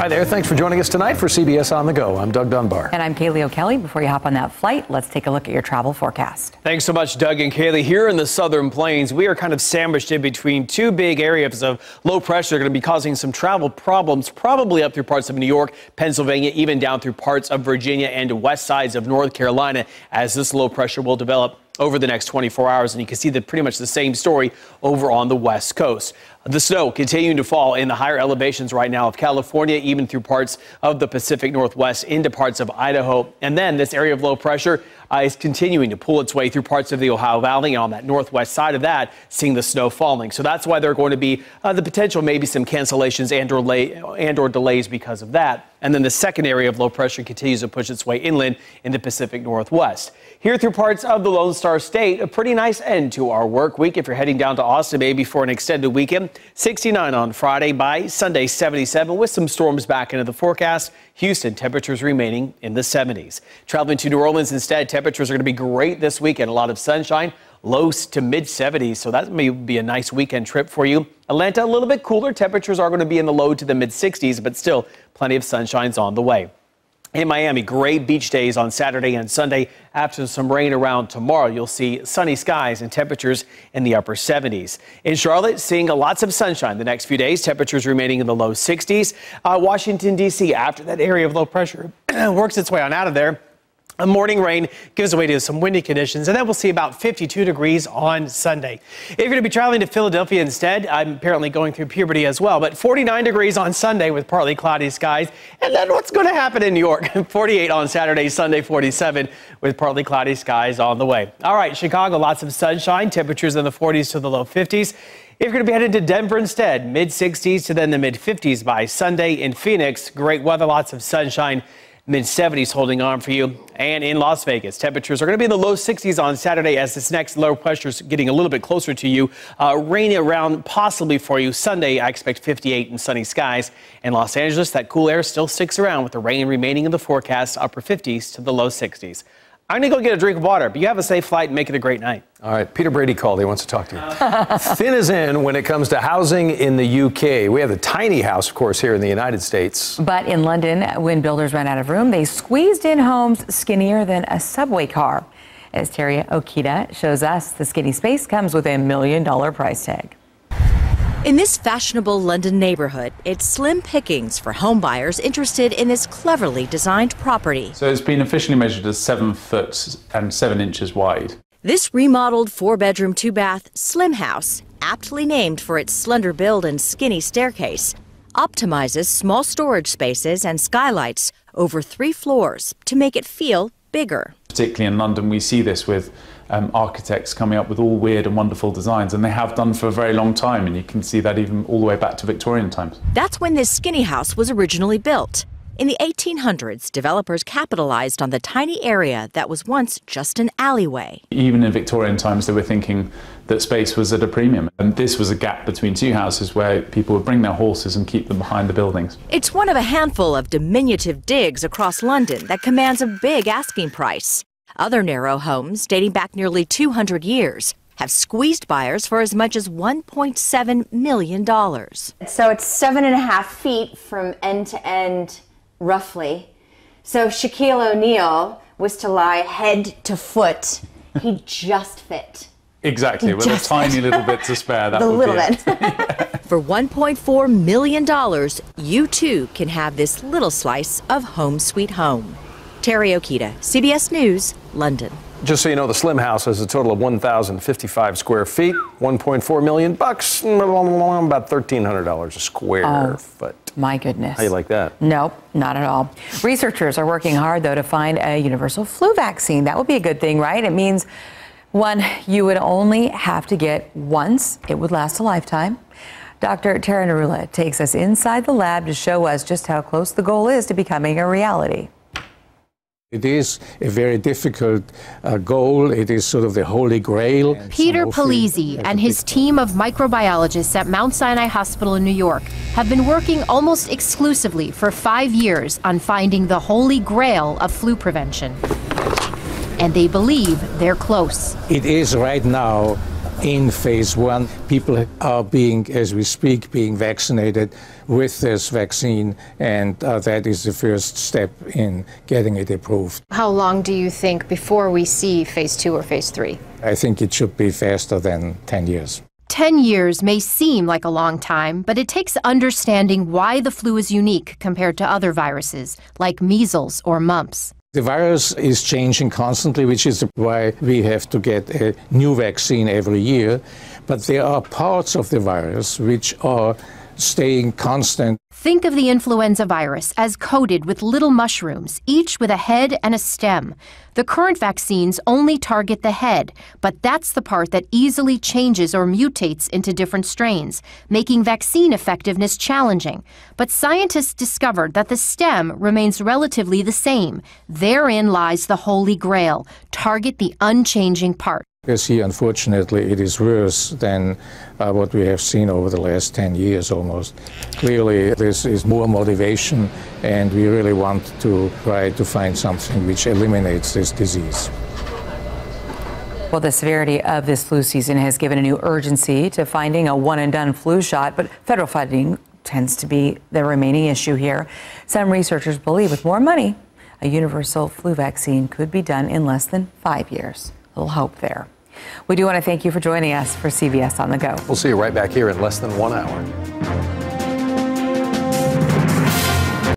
Hi there. Thanks for joining us tonight for CBS On The Go. I'm Doug Dunbar. And I'm Kaylee O'Kelly. Before you hop on that flight, let's take a look at your travel forecast. Thanks so much, Doug and Kaylee. Here in the southern plains, we are kind of sandwiched in between two big areas of low pressure. They're going to be causing some travel problems, probably up through parts of New York, Pennsylvania, even down through parts of Virginia and west sides of North Carolina as this low pressure will develop over the next 24 hours. And you can see that pretty much the same story over on the west coast. The snow continuing to fall in the higher elevations right now of California, even through parts of the Pacific Northwest into parts of Idaho. And then this area of low pressure is continuing to pull its way through parts of the Ohio Valley. And on that northwest side of that, seeing the snow falling. So that's why there are going to be the potential maybe some cancellations and or delays because of that. And then the second area of low pressure continues to push its way inland in the Pacific Northwest. Here through parts of the Lone Star State, a pretty nice end to our work week. If you're heading down to Austin, maybe for an extended weekend, 69 on Friday, by Sunday 77 with some storms back into the forecast. Houston, temperatures remaining in the 70s. Traveling to New Orleans instead, temperatures are going to be great this weekend. A lot of sunshine, low to mid 70s. So that may be a nice weekend trip for you. Atlanta, a little bit cooler. Temperatures are going to be in the low to the mid 60s, but still plenty of sunshine's on the way. In Miami, great beach days on Saturday and Sunday. After some rain around tomorrow, you'll see sunny skies and temperatures in the upper 70s. In Charlotte, seeing lots of sunshine the next few days. Temperatures remaining in the low 60s. Washington, D.C., after that area of low pressure works its way on out of there. A morning rain gives way to some windy conditions, and then we'll see about 52 degrees on Sunday. If you're going to be traveling to Philadelphia instead, I'm apparently going through puberty as well, but 49 degrees on Sunday with partly cloudy skies. And then what's going to happen in New York? 48 on Saturday, Sunday 47 with partly cloudy skies on the way. All right, Chicago, lots of sunshine, temperatures in the 40s to the low 50s. If you're going to be headed to Denver instead, mid 60s to then the mid 50s by Sunday. In Phoenix, great weather, lots of sunshine. Mid 70s holding on for you. And in Las Vegas, temperatures are going to be in the low 60s on Saturday as this next low pressure is getting a little bit closer to you. Rain around possibly for you. Sunday, I expect 58 and sunny skies. In Los Angeles, that cool air still sticks around with the rain remaining in the forecast, upper 50s to the low 60s. I'm going to go get a drink of water, but you have a safe flight and make it a great night. All right, Peter Brady called. He wants to talk to you. Thin is in when it comes to housing in the UK. We have the tiny house, of course, here in the United States. But in London, when builders ran out of room, they squeezed in homes skinnier than a subway car. As Terry Okita shows us, the skinny space comes with $1 million price tag. In this fashionable London neighborhood, it's slim pickings for home buyers interested in this cleverly designed property. So it's been officially measured as 7 foot and 7 inches wide. This remodeled 4-bedroom, 2-bath slim house, aptly named for its slender build and skinny staircase, optimizes small storage spaces and skylights over 3 floors to make it feel bigger. Particularly in London, we see this with architects coming up with all weird and wonderful designs, and they have done for a very long time, and you can see that even all the way back to Victorian times. That's when this skinny house was originally built. In the 1800s, developers capitalized on the tiny area that was once just an alleyway. Even in Victorian times, they were thinking that space was at a premium, and this was a gap between 2 houses where people would bring their horses and keep them behind the buildings. It's one of a handful of diminutive digs across London that commands a big asking price. Other narrow homes, dating back nearly 200 years, have squeezed buyers for as much as $1.7 million. So it's 7.5 feet from end to end, roughly. So Shaquille O'Neal was to lie head to foot. He just fit. Exactly, with a tiny little bit to spare. That would be it. For $1.4 million, you too can have this little slice of home sweet home. Terry Okita, CBS News, London. Just so you know, the slim house has a total of 1,055 square feet, $1.4 million, about $1,300 a square foot. My goodness. How you like that? Nope, not at all. Researchers are working hard, though, to find a universal flu vaccine. That would be a good thing, right? It means one you would only have to get once. It would last a lifetime. Dr. Tara Narula takes us inside the lab to show us just how close the goal is to becoming a reality. It is a very difficult goal. It is sort of the holy grail. Peter Polizzi and his team of microbiologists at Mount Sinai Hospital in New York have been working almost exclusively for 5 years on finding the holy grail of flu prevention. And they believe they're close. It is right now in phase 1. People are being, as we speak, being vaccinated with this vaccine, and that is the first step in getting it approved. How long do you think before we see phase 2 or phase 3? I think it should be faster than 10 years. 10 years may seem like a long time, but it takes understanding why the flu is unique compared to other viruses, like measles or mumps. The virus is changing constantly, which is why we have to get a new vaccine every year. But there are parts of the virus which are staying constant. Think of the influenza virus as coated with little mushrooms, each with a head and a stem. The current vaccines only target the head, but that's the part that easily changes or mutates into different strains, making vaccine effectiveness challenging. But scientists discovered that the stem remains relatively the same. Therein lies the holy grail: target the unchanging part. Because here, unfortunately, it is worse than what we have seen over the last 10 years almost. Clearly, this is more motivation, and we really want to try to find something which eliminates this disease. Well, the severity of this flu season has given a new urgency to finding a one-and-done flu shot, but federal funding tends to be the remaining issue here. Some researchers believe with more money, a universal flu vaccine could be done in less than 5 years. A little hope there. We do want to thank you for joining us for CBS On The Go. We'll see you right back here in less than 1 hour.